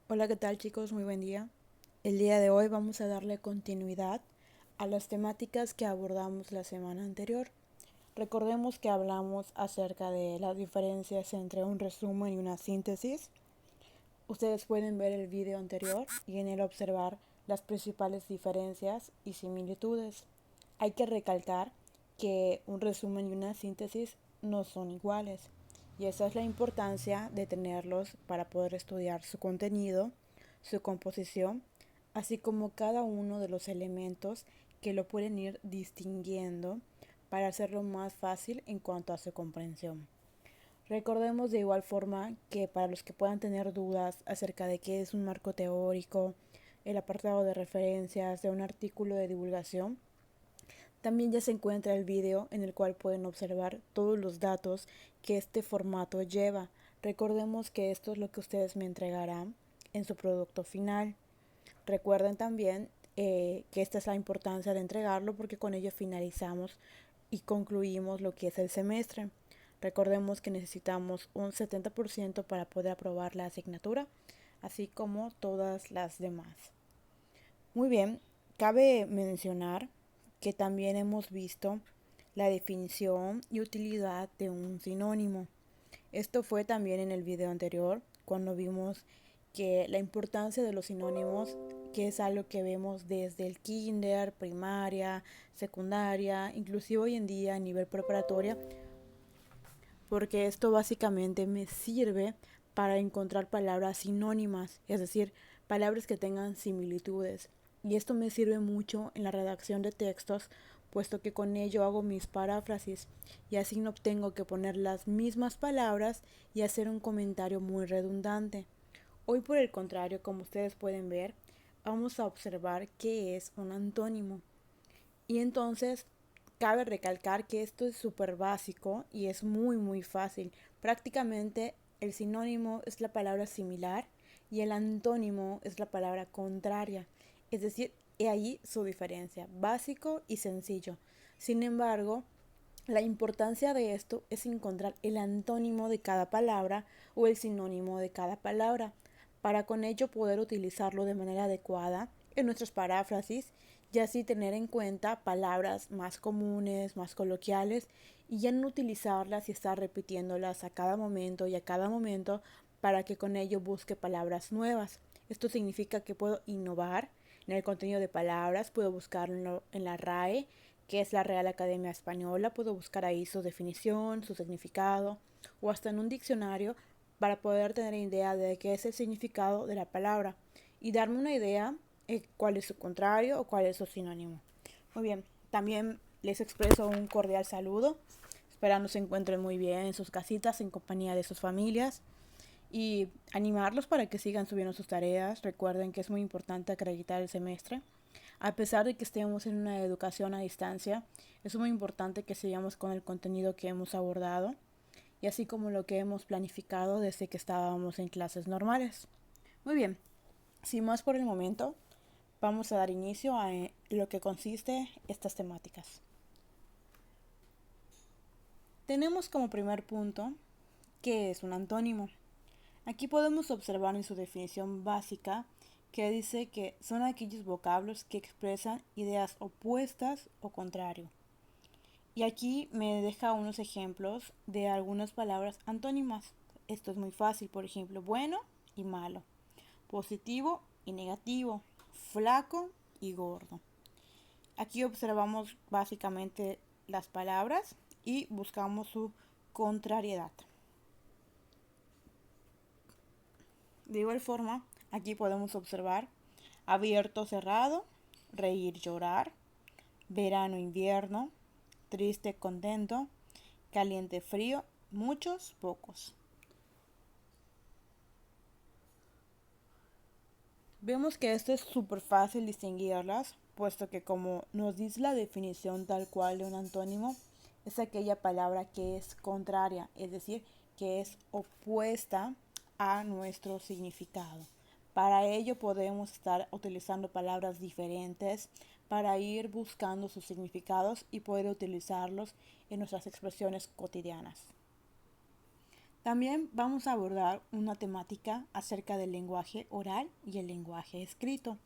Hola, ¿qué tal chicos? Muy buen día. El día de hoy vamos a darle continuidad a las temáticas que abordamos la semana anterior. Recordemos que hablamos acerca de las diferencias entre un resumen y una síntesis. Ustedes pueden ver el video anterior y en él observar las principales diferencias y similitudes. Hay que recalcar que un resumen y una síntesis no son iguales, y esa es la importancia de tenerlos para poder estudiar su contenido, su composición, así como cada uno de los elementos que lo pueden ir distinguiendo para hacerlo más fácil en cuanto a su comprensión. Recordemos de igual forma que para los que puedan tener dudas acerca de qué es un marco teórico, el apartado de referencias de un artículo de divulgación, también ya se encuentra el video en el cual pueden observar todos los datos que este formato lleva. Recordemos que esto es lo que ustedes me entregarán en su producto final. Recuerden también que esta es la importancia de entregarlo porque con ello finalizamos y concluimos lo que es el semestre. Recordemos que necesitamos un 70% para poder aprobar la asignatura, así como todas las demás. Muy bien, cabe mencionar que también hemos visto la definición y utilidad de un sinónimo. Esto fue también en el video anterior, cuando vimos que la importancia de los sinónimos, que es algo que vemos desde el kinder, primaria, secundaria, inclusive hoy en día a nivel preparatoria, porque esto básicamente me sirve para encontrar palabras sinónimas, es decir, palabras que tengan similitudes. Y esto me sirve mucho en la redacción de textos, puesto que con ello hago mis paráfrasis y así no tengo que poner las mismas palabras y hacer un comentario muy redundante. Hoy por el contrario, como ustedes pueden ver, vamos a observar qué es un antónimo. Y entonces cabe recalcar que esto es súper básico y es muy fácil. Prácticamente el sinónimo es la palabra similar y el antónimo es la palabra contraria. Es decir, he ahí su diferencia, básico y sencillo. Sin embargo, la importancia de esto es encontrar el antónimo de cada palabra o el sinónimo de cada palabra, para con ello poder utilizarlo de manera adecuada en nuestras paráfrasis y así tener en cuenta palabras más comunes, más coloquiales, y ya no utilizarlas y estar repitiéndolas a cada momento y a cada momento para que con ello busque palabras nuevas. Esto significa que puedo innovar en el contenido de palabras, puedo buscarlo en la RAE, que es la Real Academia Española, puedo buscar ahí su definición, su significado, o hasta en un diccionario para poder tener idea de qué es el significado de la palabra y darme una idea cuál es su contrario o cuál es su sinónimo. Muy bien, también les expreso un cordial saludo, esperando se encuentren muy bien en sus casitas en compañía de sus familias y animarlos para que sigan subiendo sus tareas. Recuerden que es muy importante acreditar el semestre. A pesar de que estemos en una educación a distancia, es muy importante que sigamos con el contenido que hemos abordado y así como lo que hemos planificado desde que estábamos en clases normales. Muy bien, sin más por el momento, vamos a dar inicio a lo que consiste estas temáticas. Tenemos como primer punto qué es un antónimo. Aquí podemos observar en su definición básica que dice que son aquellos vocablos que expresan ideas opuestas o contrario. Y aquí me deja unos ejemplos de algunas palabras antónimas. Esto es muy fácil, por ejemplo, bueno y malo, positivo y negativo, flaco y gordo. Aquí observamos básicamente las palabras y buscamos su contrariedad. De igual forma, aquí podemos observar abierto, cerrado, reír, llorar, verano, invierno, triste, contento, caliente, frío, muchos, pocos. Vemos que esto es súper fácil distinguirlas, puesto que como nos dice la definición tal cual de un antónimo, es aquella palabra que es contraria, es decir, que es opuesta a nuestro significado. Para ello podemos estar utilizando palabras diferentes para ir buscando sus significados y poder utilizarlos en nuestras expresiones cotidianas. También vamos a abordar una temática acerca del lenguaje oral y el lenguaje escrito.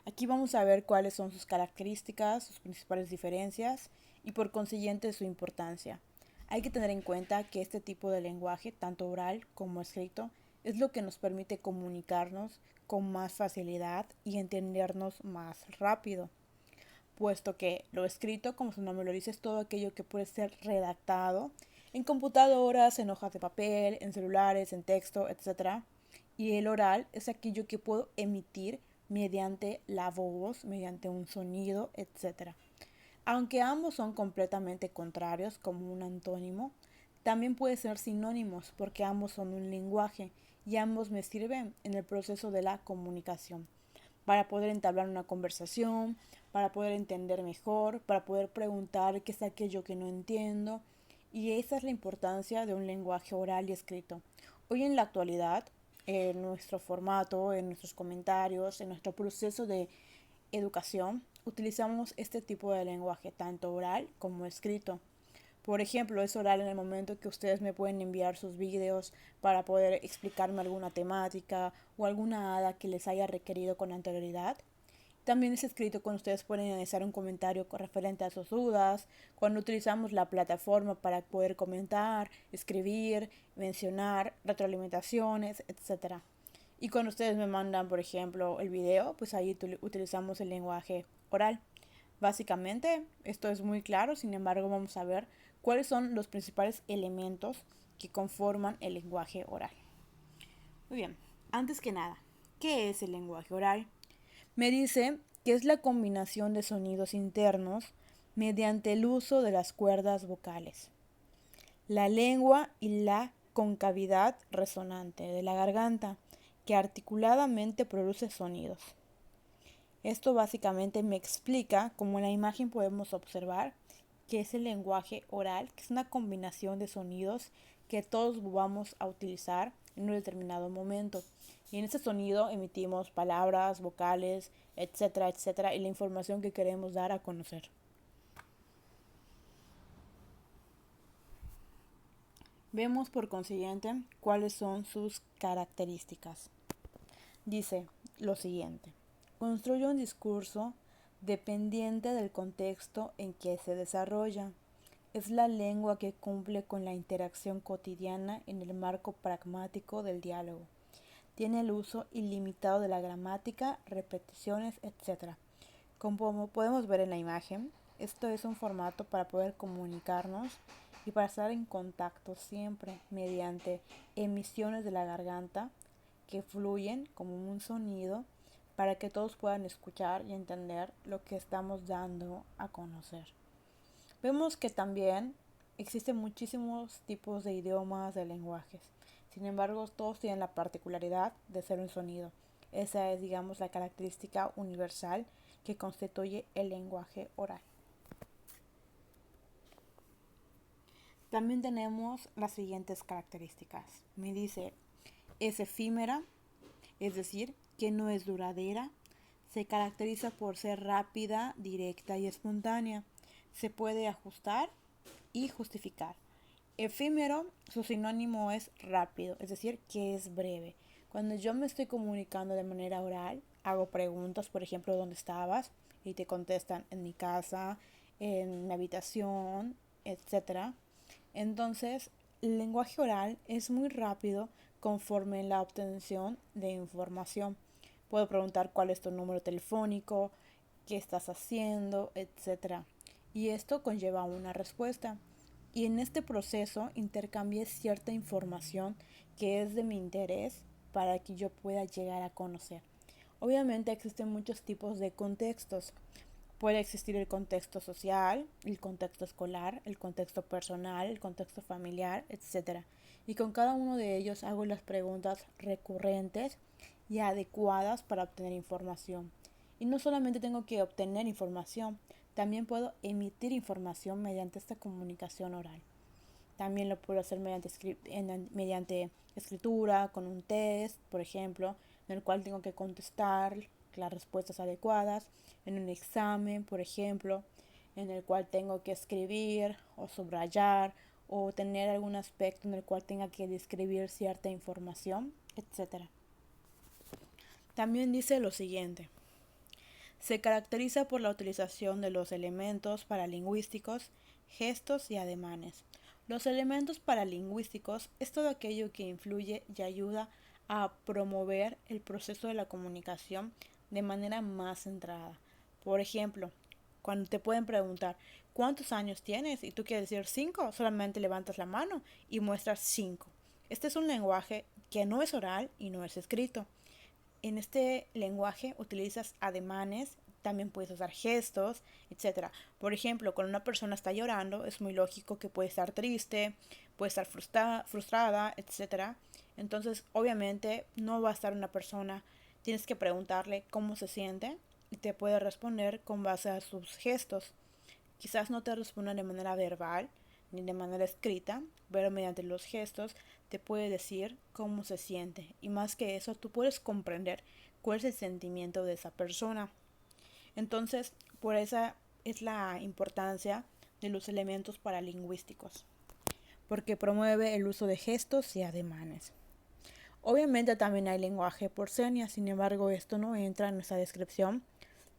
Aquí vamos a ver cuáles son sus características, sus principales diferencias y por consiguiente su importancia. Hay que tener en cuenta que este tipo de lenguaje, tanto oral como escrito, es lo que nos permite comunicarnos con más facilidad y entendernos más rápido, puesto que lo escrito, como su nombre lo dice, es todo aquello que puede ser redactado en computadoras, en hojas de papel, en celulares, en texto, etc. Y el oral es aquello que puedo emitir mediante la voz, mediante un sonido, etc. Aunque ambos son completamente contrarios, como un antónimo, también pueden ser sinónimos porque ambos son un lenguaje y ambos me sirven en el proceso de la comunicación para poder entablar una conversación, para poder entender mejor, para poder preguntar qué es aquello que no entiendo. Y esa es la importancia de un lenguaje oral y escrito. Hoy en la actualidad, en nuestro formato, en nuestros comentarios, en nuestro proceso de educación, utilizamos este tipo de lenguaje, tanto oral como escrito. Por ejemplo, es oral en el momento que ustedes me pueden enviar sus videos para poder explicarme alguna temática o alguna hada que les haya requerido con anterioridad. También es escrito cuando ustedes pueden analizar un comentario referente a sus dudas, cuando utilizamos la plataforma para poder comentar, escribir, mencionar, retroalimentaciones, etc. Y cuando ustedes me mandan, por ejemplo, el video, pues ahí utilizamos el lenguaje oral. Básicamente, esto es muy claro, sin embargo, vamos a ver cuáles son los principales elementos que conforman el lenguaje oral. Muy bien, antes que nada, ¿qué es el lenguaje oral? Me dice que es la combinación de sonidos internos mediante el uso de las cuerdas vocales, la lengua y la concavidad resonante de la garganta, que articuladamente produce sonidos. Esto básicamente me explica, como en la imagen podemos observar, que es el lenguaje oral, que es una combinación de sonidos que todos vamos a utilizar en un determinado momento. Y en ese sonido emitimos palabras, vocales, etcétera, etcétera, y la información que queremos dar a conocer. Vemos por consiguiente cuáles son sus características. Dice lo siguiente: construye un discurso dependiente del contexto en que se desarrolla. Es la lengua que cumple con la interacción cotidiana en el marco pragmático del diálogo. Tiene el uso ilimitado de la gramática, repeticiones, etc. Como podemos ver en la imagen, esto es un formato para poder comunicarnos y para estar en contacto siempre mediante emisiones de la garganta que fluyen como un sonido para que todos puedan escuchar y entender lo que estamos dando a conocer. Vemos que también existen muchísimos tipos de idiomas, de lenguajes. Sin embargo, todos tienen la particularidad de ser un sonido. Esa es, digamos, la característica universal que constituye el lenguaje oral. También tenemos las siguientes características. Me dice, es efímera, es decir, que no es duradera. Se caracteriza por ser rápida, directa y espontánea. Se puede ajustar y justificar. Efímero, su sinónimo es rápido, es decir, que es breve. Cuando yo me estoy comunicando de manera oral, hago preguntas, por ejemplo, ¿dónde estabas? Y te contestan en mi casa, en mi habitación, etc. Entonces, el lenguaje oral es muy rápido conforme en la obtención de información. Puedo preguntar cuál es tu número telefónico, qué estás haciendo, etc. Y esto conlleva una respuesta. Y en este proceso intercambié cierta información que es de mi interés para que yo pueda llegar a conocer. Obviamente existen muchos tipos de contextos. Puede existir el contexto social, el contexto escolar, el contexto personal, el contexto familiar, etc. Y con cada uno de ellos hago las preguntas recurrentes y adecuadas para obtener información. Y no solamente tengo que obtener información, también puedo emitir información mediante esta comunicación oral. También lo puedo hacer mediante escritura, con un test, por ejemplo, en el cual tengo que contestar las respuestas adecuadas, en un examen, por ejemplo, en el cual tengo que escribir o subrayar o tener algún aspecto en el cual tenga que describir cierta información, etc. También dice lo siguiente: se caracteriza por la utilización de los elementos paralingüísticos, gestos y ademanes. Los elementos paralingüísticos es todo aquello que influye y ayuda a promover el proceso de la comunicación de manera más centrada. Por ejemplo, cuando te pueden preguntar ¿cuántos años tienes? Y tú quieres decir 5, solamente levantas la mano y muestras 5. Este es un lenguaje que no es oral y no es escrito. En este lenguaje utilizas ademanes, también puedes usar gestos, etc. Por ejemplo, cuando una persona está llorando, es muy lógico que puede estar triste, puede estar frustrada, etc. Entonces, obviamente, no va a estar una persona, tienes que preguntarle cómo se siente y te puede responder con base a sus gestos. Quizás no te responda de manera verbal ni de manera escrita, pero mediante los gestos te puede decir cómo se siente. Y más que eso, tú puedes comprender cuál es el sentimiento de esa persona. Entonces, por esa es la importancia de los elementos paralingüísticos, porque promueve el uso de gestos y ademanes. Obviamente también hay lenguaje por señas, sin embargo esto no entra en esa descripción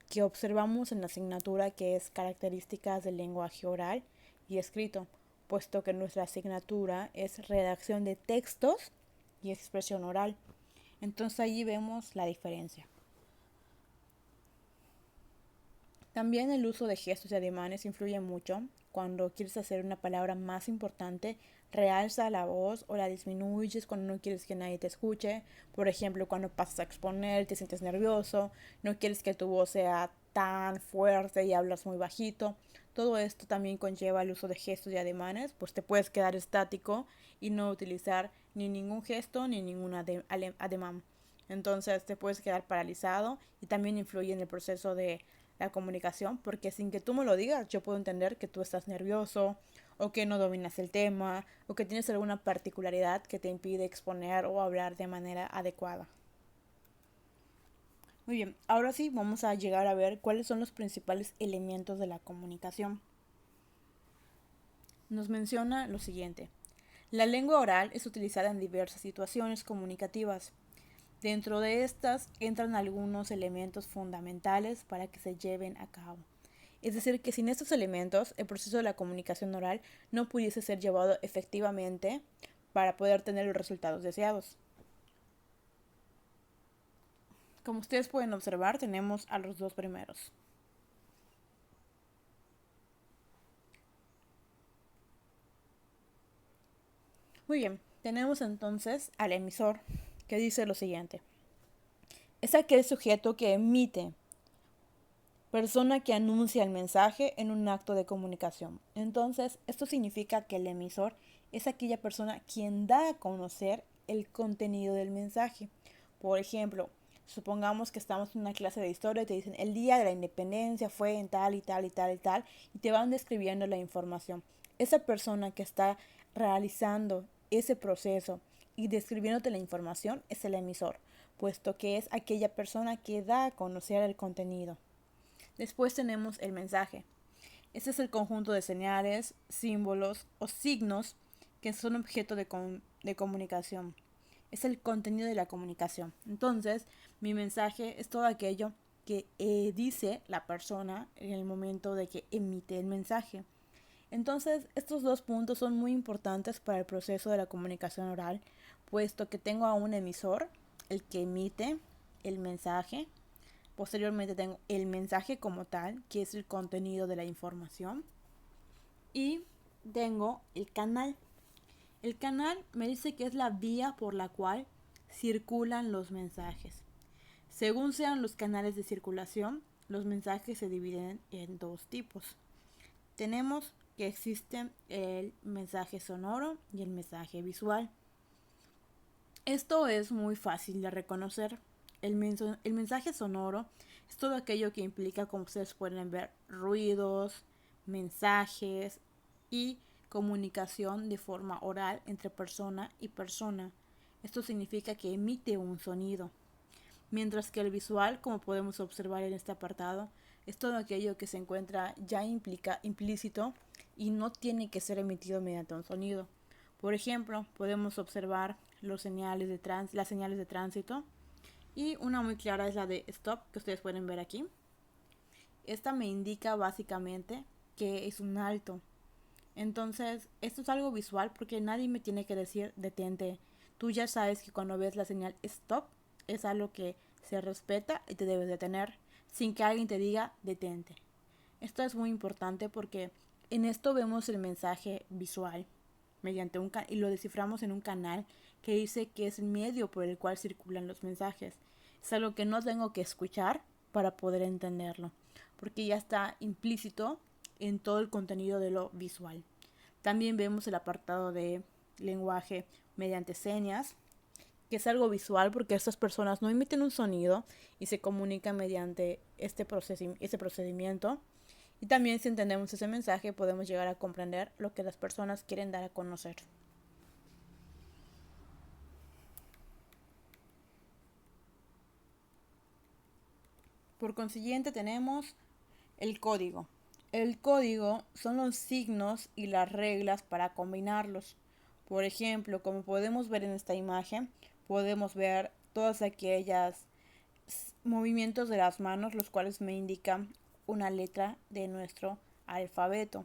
que observamos en la asignatura, que es características del lenguaje oral y escrito, puesto que nuestra asignatura es redacción de textos y expresión oral. Entonces allí vemos la diferencia. También el uso de gestos y ademanes influye mucho. Cuando quieres hacer una palabra más importante, realza la voz o la disminuyes cuando no quieres que nadie te escuche. Por ejemplo, cuando pasas a exponer, te sientes nervioso, no quieres que tu voz sea tan fuerte y hablas muy bajito. Todo esto también conlleva el uso de gestos y ademanes, pues te puedes quedar estático y no utilizar ni ningún gesto ni ningún ademán. Entonces te puedes quedar paralizado y también influye en el proceso de la comunicación, porque sin que tú me lo digas, yo puedo entender que tú estás nervioso o que no dominas el tema o que tienes alguna particularidad que te impide exponer o hablar de manera adecuada. Muy bien, ahora sí vamos a llegar a ver cuáles son los principales elementos de la comunicación. Nos menciona lo siguiente: la lengua oral es utilizada en diversas situaciones comunicativas. Dentro de estas entran algunos elementos fundamentales para que se lleven a cabo. Es decir, que sin estos elementos, el proceso de la comunicación oral no pudiese ser llevado efectivamente para poder tener los resultados deseados. Como ustedes pueden observar, tenemos a los dos primeros. Muy bien, tenemos entonces al emisor, que dice lo siguiente: es aquel sujeto que emite, persona que anuncia el mensaje en un acto de comunicación. Entonces, esto significa que el emisor es aquella persona quien da a conocer el contenido del mensaje. Por ejemplo, supongamos que estamos en una clase de historia y te dicen el día de la independencia fue en tal y tal y tal y tal, y te van describiendo la información. Esa persona que está realizando ese proceso y describiéndote la información es el emisor, puesto que es aquella persona que da a conocer el contenido. Después tenemos el mensaje. Este es el conjunto de señales, símbolos o signos que son objeto de comunicación. Es el contenido de la comunicación. Entonces, mi mensaje es todo aquello que dice la persona en el momento de que emite el mensaje. Entonces, estos dos puntos son muy importantes para el proceso de la comunicación oral, puesto que tengo a un emisor, el que emite el mensaje. Posteriormente tengo el mensaje como tal, que es el contenido de la información. Y tengo el canal. El canal me dice que es la vía por la cual circulan los mensajes. Según sean los canales de circulación, los mensajes se dividen en dos tipos. Tenemos que existe el mensaje sonoro y el mensaje visual. Esto es muy fácil de reconocer. El mensaje sonoro es todo aquello que implica, como ustedes pueden ver, ruidos, mensajes y comunicación de forma oral entre persona y persona. Esto significa que emite un sonido. Mientras que el visual, como podemos observar en este apartado, es todo aquello que se encuentra ya implícito y no tiene que ser emitido mediante un sonido. Por ejemplo, podemos observar las señales de tránsito, y una muy clara es la de stop, que ustedes pueden ver aquí. Esta me indica básicamente que es un alto. Entonces, esto es algo visual porque nadie me tiene que decir detente. Tú ya sabes que cuando ves la señal stop es algo que se respeta y te debes detener sin que alguien te diga detente. Esto es muy importante porque en esto vemos el mensaje visual mediante y lo desciframos en un canal que dice que es el medio por el cual circulan los mensajes. Es algo que no tengo que escuchar para poder entenderlo, porque ya está implícito en todo el contenido de lo visual. También vemos el apartado de lenguaje mediante señas, que es algo visual porque estas personas no emiten un sonido y se comunican mediante este procedimiento. Y también si entendemos ese mensaje podemos llegar a comprender lo que las personas quieren dar a conocer. Por consiguiente tenemos el código. El código son los signos y las reglas para combinarlos. Por ejemplo, como podemos ver en esta imagen, podemos ver todas aquellas movimientos de las manos, los cuales me indican una letra de nuestro alfabeto.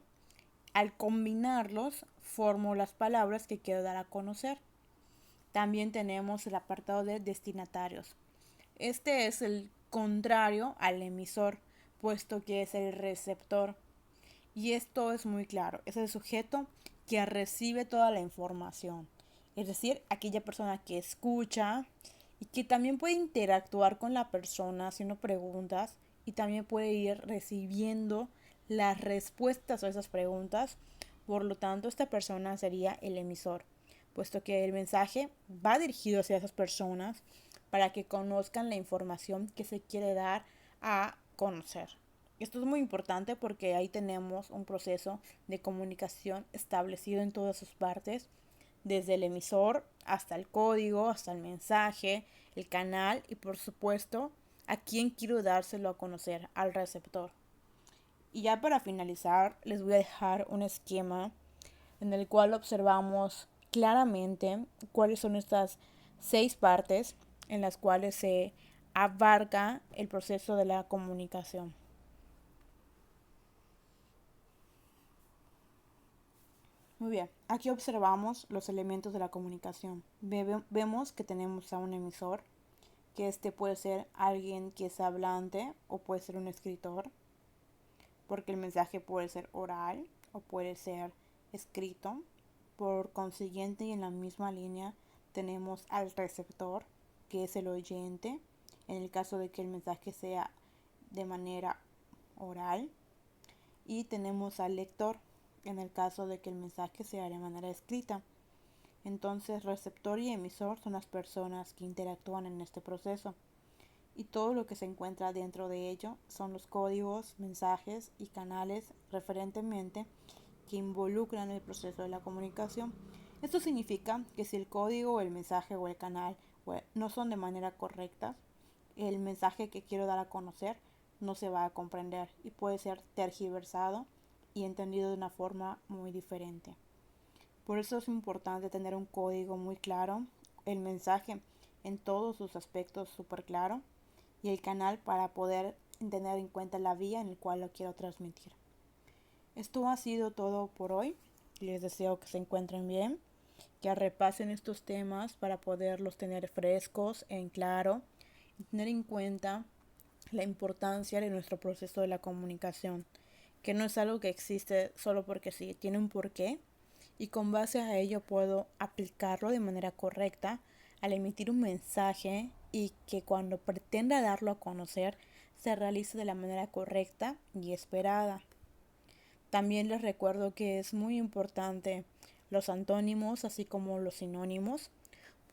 Al combinarlos, formo las palabras que quiero dar a conocer. También tenemos el apartado de destinatarios. Este es el contrario al emisor, puesto que es el receptor. Y esto es muy claro, es el sujeto que recibe toda la información. Es decir, aquella persona que escucha y que también puede interactuar con la persona haciendo preguntas y también puede ir recibiendo las respuestas a esas preguntas. Por lo tanto, esta persona sería el emisor, puesto que el mensaje va dirigido hacia esas personas para que conozcan la información que se quiere dar a conocer. Esto es muy importante porque ahí tenemos un proceso de comunicación establecido en todas sus partes, desde el emisor hasta el código, hasta el mensaje, el canal y por supuesto a quién quiero dárselo a conocer, al receptor. Y ya para finalizar les voy a dejar un esquema en el cual observamos claramente cuáles son estas 6 partes en las cuales se abarca el proceso de la comunicación. Muy bien, aquí observamos los elementos de la comunicación. Vemos que tenemos a un emisor, que este puede ser alguien que es hablante o puede ser un escritor, porque el mensaje puede ser oral o puede ser escrito. Por consiguiente, y en la misma línea, tenemos al receptor, que es el oyente, en el caso de que el mensaje sea de manera oral. Y tenemos al lector, en el caso de que el mensaje sea de manera escrita. Entonces, receptor y emisor son las personas que interactúan en este proceso. Y todo lo que se encuentra dentro de ello son los códigos, mensajes y canales referentemente que involucran el proceso de la comunicación. Esto significa que si el código, el mensaje o el canal no son de manera correcta, el mensaje que quiero dar a conocer no se va a comprender y puede ser tergiversado y entendido de una forma muy diferente. Por eso es importante tener un código muy claro, el mensaje en todos sus aspectos súper claro y el canal para poder tener en cuenta la vía en la cual lo quiero transmitir. Esto ha sido todo por hoy. Les deseo que se encuentren bien, que repasen estos temas para poderlos tener frescos, en claro, y tener en cuenta la importancia de nuestro proceso de la comunicación, que no es algo que existe solo porque sí, tiene un porqué y con base a ello puedo aplicarlo de manera correcta al emitir un mensaje y que cuando pretenda darlo a conocer se realice de la manera correcta y esperada. También les recuerdo que es muy importante los antónimos así como los sinónimos,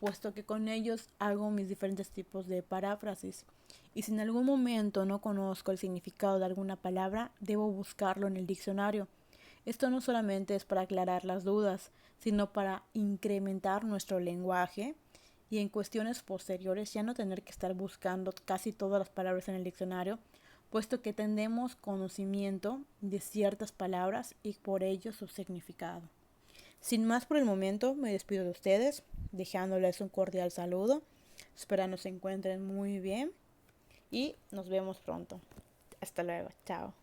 puesto que con ellos hago mis diferentes tipos de paráfrasis. Y si en algún momento no conozco el significado de alguna palabra, debo buscarlo en el diccionario. Esto no solamente es para aclarar las dudas, sino para incrementar nuestro lenguaje y en cuestiones posteriores ya no tener que estar buscando casi todas las palabras en el diccionario, puesto que tenemos conocimiento de ciertas palabras y por ello su significado. Sin más por el momento, me despido de ustedes, dejándoles un cordial saludo. Espero se encuentren muy bien y nos vemos pronto. Hasta luego, chao.